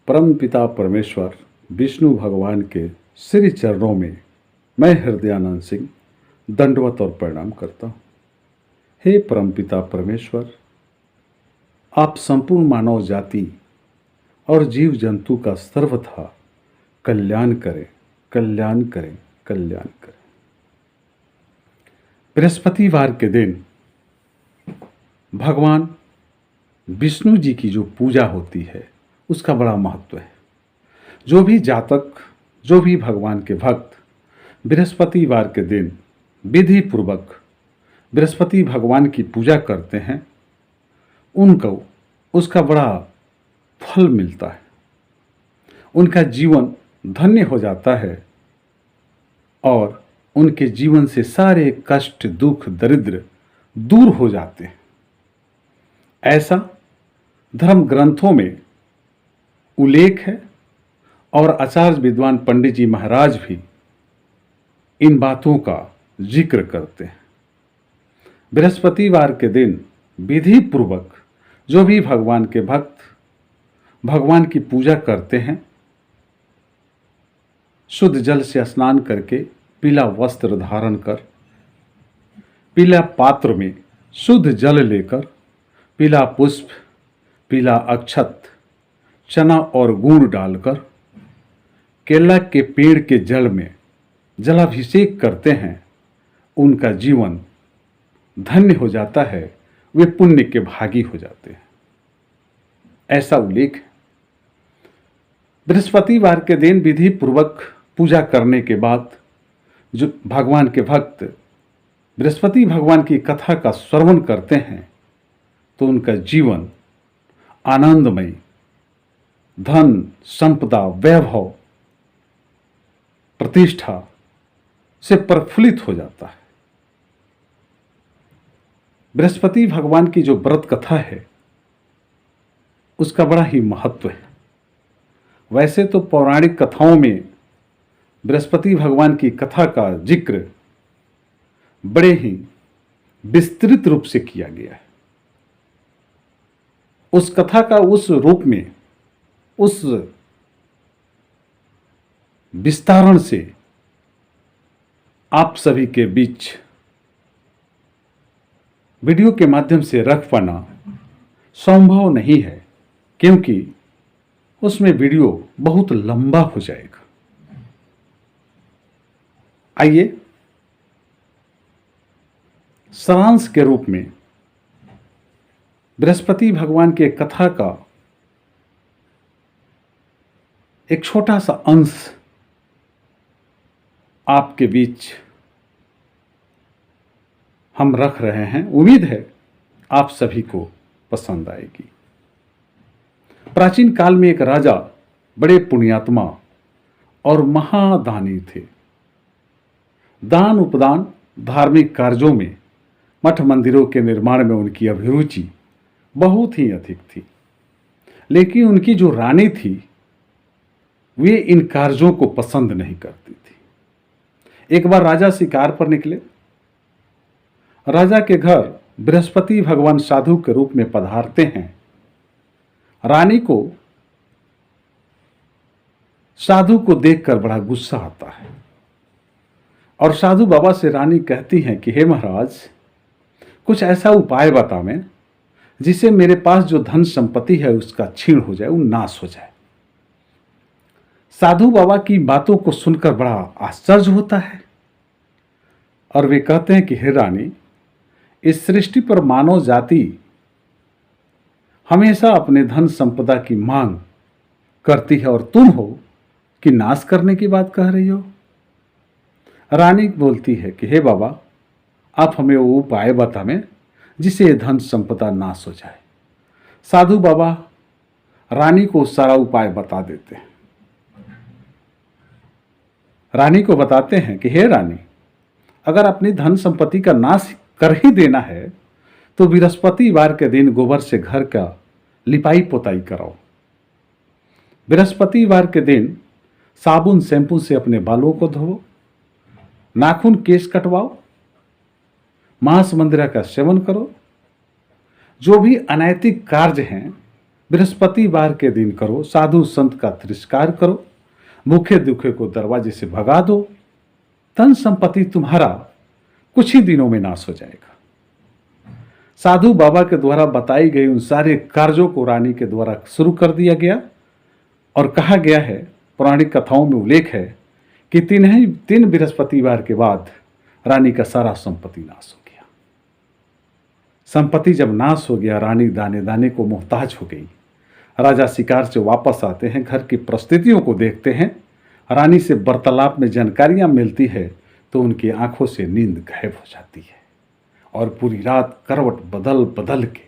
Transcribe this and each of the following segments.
परम पिता परमेश्वर विष्णु भगवान के श्री चरणों में मैं हृदयानंद सिंह दंडवत और प्रणाम करता हूँ। हे परम पिता परमेश्वर, आप संपूर्ण मानव जाति और जीव जंतु का सर्वथा कल्याण करें, कल्याण करें, कल्याण करें। बृहस्पतिवार के दिन भगवान विष्णु जी की जो पूजा होती है उसका बड़ा महत्व है। जो भी जातक, जो भी भगवान के भक्त बृहस्पतिवार के दिन विधि पूर्वक बृहस्पति भगवान की पूजा करते हैं, उनको उसका बड़ा फल मिलता है। उनका जीवन धन्य हो जाता है और उनके जीवन से सारे कष्ट, दुख, दरिद्र दूर हो जाते हैं। ऐसा धर्म ग्रंथों में उल्लेख है और आचार्य विद्वान पंडित जी महाराज भी इन बातों का जिक्र करते हैं। बृहस्पतिवार के दिन विधि पूर्वक जो भी भगवान के भक्त भगवान की पूजा करते हैं, शुद्ध जल से स्नान करके पीला वस्त्र धारण कर, पीला पात्र में शुद्ध जल लेकर, पीला पुष्प, पीला अक्षत, चना और गुड़ डालकर केला के पेड़ के जल में जलाभिषेक करते हैं, उनका जीवन धन्य हो जाता है, वे पुण्य के भागी हो जाते हैं। ऐसा उल्लेख है। बृहस्पतिवार के दिन विधि पूर्वक पूजा करने के बाद जो भगवान के भक्त बृहस्पति भगवान की कथा का श्रवण करते हैं तो उनका जीवन आनंदमय, धन, संपदा, वैभव, प्रतिष्ठा से प्रफुल्लित हो जाता है। बृहस्पति भगवान की जो व्रत कथा है उसका बड़ा ही महत्व है। वैसे तो पौराणिक कथाओं में बृहस्पति भगवान की कथा का जिक्र बड़े ही विस्तृत रूप से किया गया है। उस कथा का उस रूप में, उस विस्तारण से आप सभी के बीच वीडियो के माध्यम से रख पाना संभव नहीं है, क्योंकि उसमें वीडियो बहुत लंबा हो जाएगा। आइए सारांश के रूप में बृहस्पति भगवान के कथा का एक छोटा सा अंश आपके बीच हम रख रहे हैं। उम्मीद है आप सभी को पसंद आएगी। प्राचीन काल में एक राजा बड़े पुण्यात्मा और महादानी थे। दान उपदान, धार्मिक कार्यों में, मठ मंदिरों के निर्माण में उनकी अभिरुचि बहुत ही अधिक थी। लेकिन उनकी जो रानी थी वे इन कार्यों को पसंद नहीं करती थी। एक बार राजा शिकार पर निकले। राजा के घर बृहस्पति भगवान साधु के रूप में पधारते हैं। रानी को साधु को देखकर बड़ा गुस्सा आता है और साधु बाबा से रानी कहती हैं कि हे महाराज, कुछ ऐसा उपाय बतावें जिसे मेरे पास जो धन संपत्ति है उसका क्षीण हो जाए, वो नाश हो जाए। साधु बाबा की बातों को सुनकर बड़ा आश्चर्य होता है और वे कहते हैं कि हे रानी, इस सृष्टि पर मानव जाति हमेशा अपने धन संपदा की मांग करती है और तुम हो कि नाश करने की बात कह रही हो। रानी बोलती है कि हे बाबा, आप हमें वो उपाय बतावें जिसे धन संपदा नाश हो जाए। साधु बाबा रानी को सारा उपाय बता देते हैं। रानी को बताते हैं कि हे रानी, अगर अपनी धन संपत्ति का नाश कर ही देना है तो बृहस्पतिवार के दिन गोबर से घर का लिपाई पोताई कराओ। बृहस्पतिवार के दिन साबुन शैम्पू से अपने बालों को धोओ, नाखून केश कटवाओ, मांस मंदिरा का सेवन करो। जो भी अनैतिक कार्य हैं बृहस्पतिवार के दिन करो, साधु संत का तिरस्कार करो, भूखे दुखे को दरवाजे से भगा दो, धन संपत्ति तुम्हारा कुछ ही दिनों में नाश हो जाएगा। साधु बाबा के द्वारा बताई गई उन सारे कार्यों को रानी के द्वारा शुरू कर दिया गया और कहा गया है, पौराणिक कथाओं में उल्लेख है कि तीन बृहस्पतिवार के बाद रानी का सारा संपत्ति नाश हो गया। संपत्ति जब नाश हो गया, रानी दाने दाने को मोहताज हो गई। राजा शिकार से वापस आते हैं, घर की परिस्थितियों को देखते हैं, रानी से वार्तालाप में जानकारियां मिलती है तो उनकी आंखों से नींद गायब हो जाती है और पूरी रात करवट बदल बदल के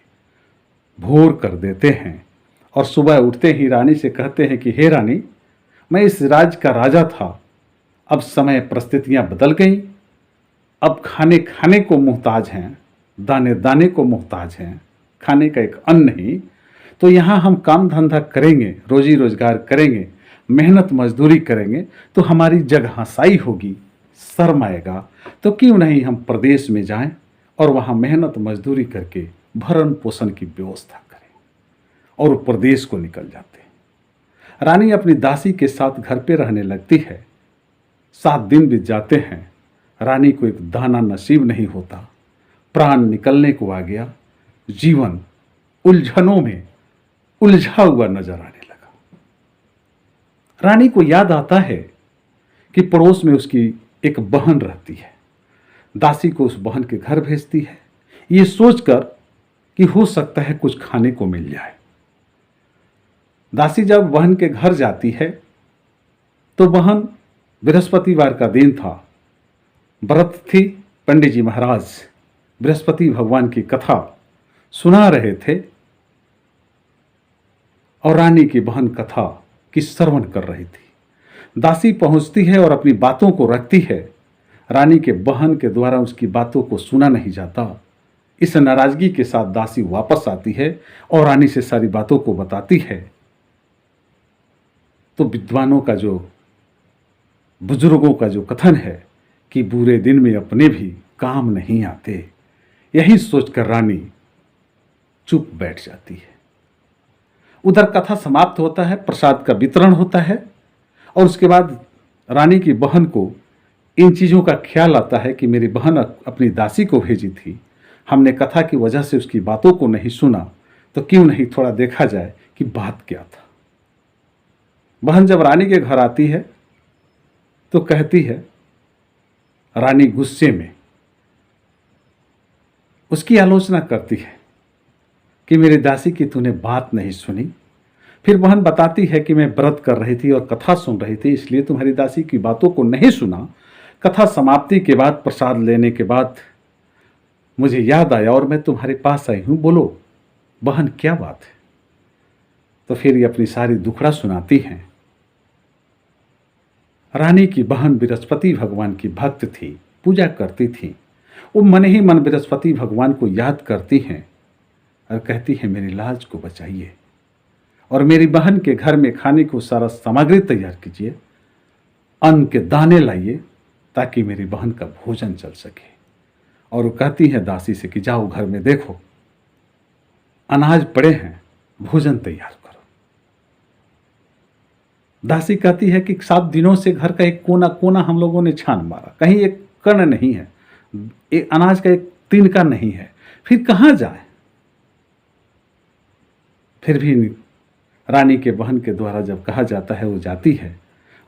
भोर कर देते हैं और सुबह उठते ही रानी से कहते हैं कि हे रानी, मैं इस राज्य का राजा था, अब समय परिस्थितियां बदल गई, अब खाने खाने को मोहताज हैं, दाने दाने को मोहताज हैं, खाने का एक अन्न नहीं, तो यहाँ हम काम धंधा करेंगे, रोजी रोजगार करेंगे, मेहनत मजदूरी करेंगे तो हमारी जगहसाई होगी, शर्म आएगा, तो क्यों नहीं हम प्रदेश में जाएं और वहाँ मेहनत मजदूरी करके भरण पोषण की व्यवस्था करें। और प्रदेश को निकल जाते हैं। रानी अपनी दासी के साथ घर पे रहने लगती है। 7 दिन बीत जाते हैं, रानी को एक दाना नसीब नहीं होता, प्राण निकलने को आ गया, जीवन उलझनों में उलझा हुआ नजर आने लगा। रानी को याद आता है कि पड़ोस में उसकी एक बहन रहती है, दासी को उस बहन के घर भेजती है, ये सोचकर कि हो सकता है कुछ खाने को मिल जाए। दासी जब बहन के घर जाती है तो बहन, बृहस्पतिवार का दिन था, व्रत थी, पंडित जी महाराज बृहस्पति भगवान की कथा सुना रहे थे और रानी की बहन कथा की श्रवण कर रही थी। दासी पहुंचती है और अपनी बातों को रखती है। रानी के बहन के द्वारा उसकी बातों को सुना नहीं जाता। इस नाराजगी के साथ दासी वापस आती है और रानी से सारी बातों को बताती है। तो विद्वानों का जो, बुजुर्गों का जो कथन है कि बुरे दिन में अपने भी काम नहीं आते, यही सोचकर रानी चुप बैठ जाती है। उधर कथा समाप्त होता है, प्रसाद का वितरण होता है और उसके बाद रानी की बहन को इन चीज़ों का ख्याल आता है कि मेरी बहन अपनी दासी को भेजी थी, हमने कथा की वजह से उसकी बातों को नहीं सुना, तो क्यों नहीं थोड़ा देखा जाए कि बात क्या था। बहन जब रानी के घर आती है तो कहती है, रानी गुस्से में उसकी आलोचना करती है कि मेरी दासी की तूने बात नहीं सुनी। फिर बहन बताती है कि मैं व्रत कर रही थी और कथा सुन रही थी, इसलिए तुम्हारी दासी की बातों को नहीं सुना। कथा समाप्ति के बाद, प्रसाद लेने के बाद मुझे याद आया और मैं तुम्हारे पास आई हूं, बोलो बहन क्या बात है। तो फिर ये अपनी सारी दुखड़ा सुनाती हैं। रानी की बहन बृहस्पति भगवान की भक्त थी, पूजा करती थी। वो मन ही मन बृहस्पति भगवान को याद करती हैं और कहती है, मेरी लाज को बचाइए और मेरी बहन के घर में खाने को सारा सामग्री तैयार कीजिए, अन्न के दाने लाइए ताकि मेरी बहन का भोजन चल सके। और वो कहती है दासी से कि जाओ घर में देखो, अनाज पड़े हैं, भोजन तैयार करो। दासी कहती है कि 7 दिनों से घर का एक कोना कोना हम लोगों ने छान मारा, कहीं एक कण नहीं है, एक अनाज का एक तिनका नहीं है, फिर कहाँ जाए। फिर भी रानी के बहन के द्वारा जब कहा जाता है, वो जाती है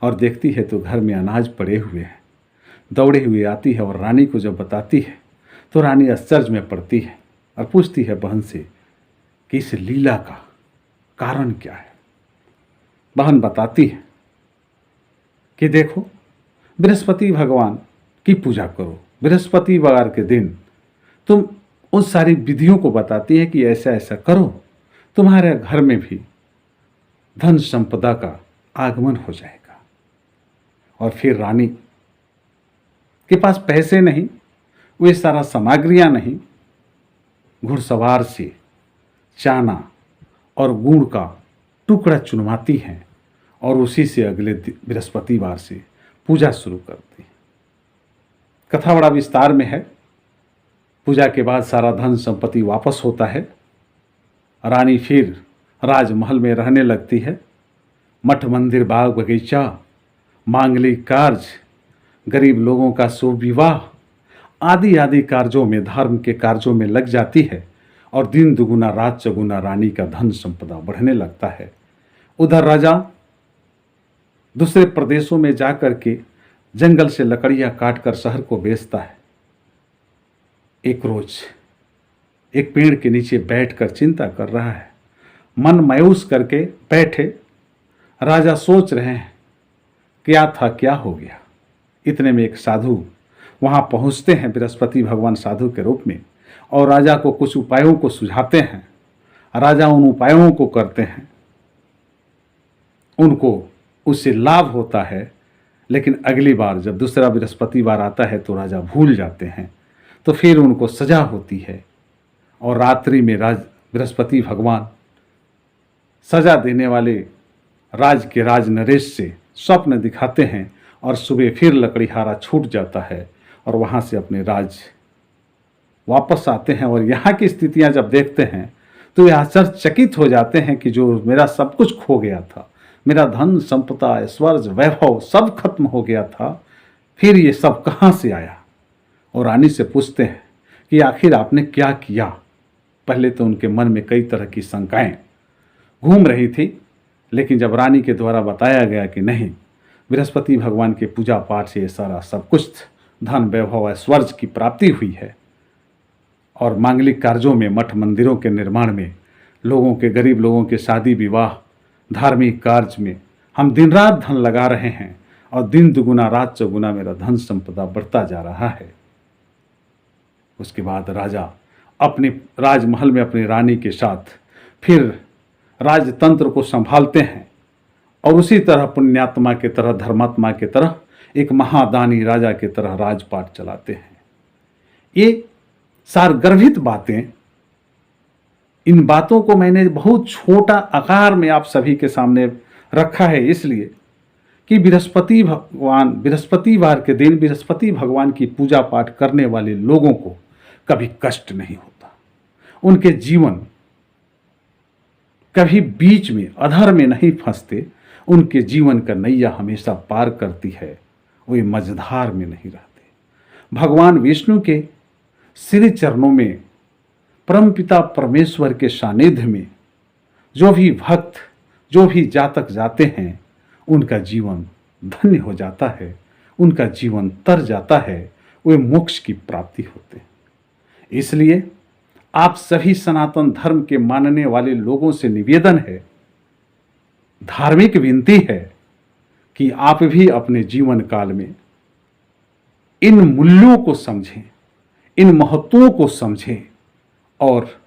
और देखती है तो घर में अनाज पड़े हुए हैं। दौड़े हुए आती है और रानी को जब बताती है तो रानी आश्चर्य में पड़ती है और पूछती है बहन से कि इस लीला का कारण क्या है। बहन बताती है कि देखो, बृहस्पति भगवान की पूजा करो, बृहस्पतिवार के दिन तुम उन सारी विधियों को बताती है कि ऐसा ऐसा करो, तुम्हारे घर में भी धन संपदा का आगमन हो जाएगा। और फिर रानी के पास पैसे नहीं, वे सारा सामग्रियां नहीं, घुड़सवार से चाना और गुड़ का टुकड़ा चुनवाती हैं और उसी से अगले बृहस्पतिवार से पूजा शुरू करती हैं। कथा बड़ा विस्तार में है। पूजा के बाद सारा धन संपत्ति वापस होता है। रानी फिर राजमहल में रहने लगती है। मठ मंदिर बाग बगीचा, मांगलिक कार्य, गरीब लोगों का शुभ विवाह आदि आदि कार्यों में, धर्म के कार्यों में लग जाती है और दिन दुगुना रात चौगुना रानी का धन संपदा बढ़ने लगता है। उधर राजा दूसरे प्रदेशों में जाकर के जंगल से लकड़ियां काटकर शहर को बेचता है। एक रोज एक पेड़ के नीचे बैठकर चिंता कर रहा है, मन मायूस करके बैठे। राजा सोच रहे हैं क्या था क्या हो गया। इतने में एक साधु वहां पहुंचते हैं, बृहस्पति भगवान साधु के रूप में, और राजा को कुछ उपायों को सुझाते हैं। राजा उन उपायों को करते हैं, उनको उससे लाभ होता है। लेकिन अगली बार जब दूसरा बृहस्पतिवार आता है तो राजा भूल जाते हैं, तो फिर उनको सजा होती है। और रात्रि में बृहस्पति भगवान सजा देने वाले राज के राज नरेश से स्वप्न दिखाते हैं और सुबह फिर लकड़ीहारा छूट जाता है और वहाँ से अपने राज वापस आते हैं। और यहाँ की स्थितियाँ जब देखते हैं तो ये आश्चर्यचकित हो जाते हैं कि जो मेरा सब कुछ खो गया था, मेरा धन संपदा ऐश्वर्य वैभव सब खत्म हो गया था, फिर ये सब कहाँ से आया। और रानी से पूछते हैं कि आखिर आपने क्या किया। पहले तो उनके मन में कई तरह की शंकाएं घूम रही थी, लेकिन जब रानी के द्वारा बताया गया कि नहीं, बृहस्पति भगवान के पूजा पाठ से ये सारा सब कुछ धन वैभव ऐश्वर्य की प्राप्ति हुई है, और मांगलिक कार्यों में, मठ मंदिरों के निर्माण में, लोगों के, गरीब लोगों के शादी विवाह, धार्मिक कार्य में हम दिन रात धन लगा रहे हैं और दिन दुगुना रात चौगुना मेरा धन संपदा बढ़ता जा रहा है। उसके बाद राजा अपने राजमहल में अपनी रानी के साथ फिर राजतंत्र को संभालते हैं और उसी तरह पुण्यात्मा के तरह, धर्मात्मा के तरह, एक महादानी राजा के तरह राजपाट चलाते हैं। ये सारगर्भित बातें, इन बातों को मैंने बहुत छोटा आकार में आप सभी के सामने रखा है, इसलिए कि बृहस्पतिवार के दिन बृहस्पति भगवान की पूजा पाठ करने वाले लोगों को कभी कष्ट नहीं होता। उनके जीवन कभी बीच में अधर में नहीं फंसते। उनके जीवन का नैया हमेशा पार करती है, वे मझधार में नहीं रहते। भगवान विष्णु के श्री चरणों में, परमपिता परमेश्वर के सानिध्य में जो भी भक्त, जो भी जातक जाते हैं, उनका जीवन धन्य हो जाता है, उनका जीवन तर जाता है, वे मोक्ष की प्राप्ति होते हैं। इसलिए आप सभी सनातन धर्म के मानने वाले लोगों से निवेदन है, धार्मिक विनती है कि आप भी अपने जीवन काल में इन मूल्यों को समझें, इन महत्वों को समझें, और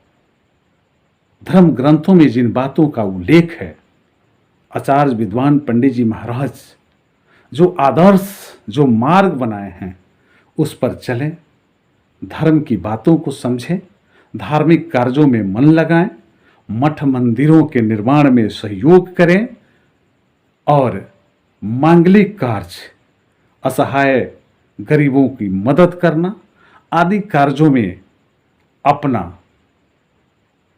धर्म ग्रंथों में जिन बातों का उल्लेख है, आचार्य विद्वान पंडित जी महाराज जो आदर्श, जो मार्ग बनाए हैं, उस पर चलें, धर्म की बातों को समझें, धार्मिक कार्यों में मन लगाएं, मठ मंदिरों के निर्माण में सहयोग करें और मांगलिक कार्य, असहाय गरीबों की मदद करना आदि कार्यों में अपना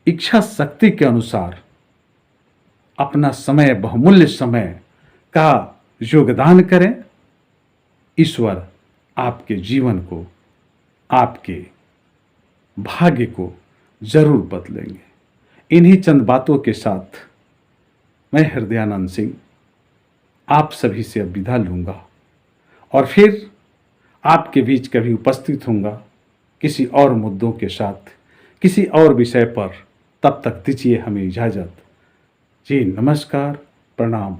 इच्छा शक्ति के अनुसार अपना समय, बहुमूल्य समय का योगदान करें। ईश्वर आपके जीवन को, आपके भाग्य को जरूर बदलेंगे। इन्हीं चंद बातों के साथ मैं हृदयानंद सिंह आप सभी से अब विदा लूँगा और फिर आपके बीच कभी उपस्थित होऊंगा किसी और मुद्दों के साथ, किसी और विषय पर। तब तक दीजिए हमें इजाज़त। जी नमस्कार, प्रणाम।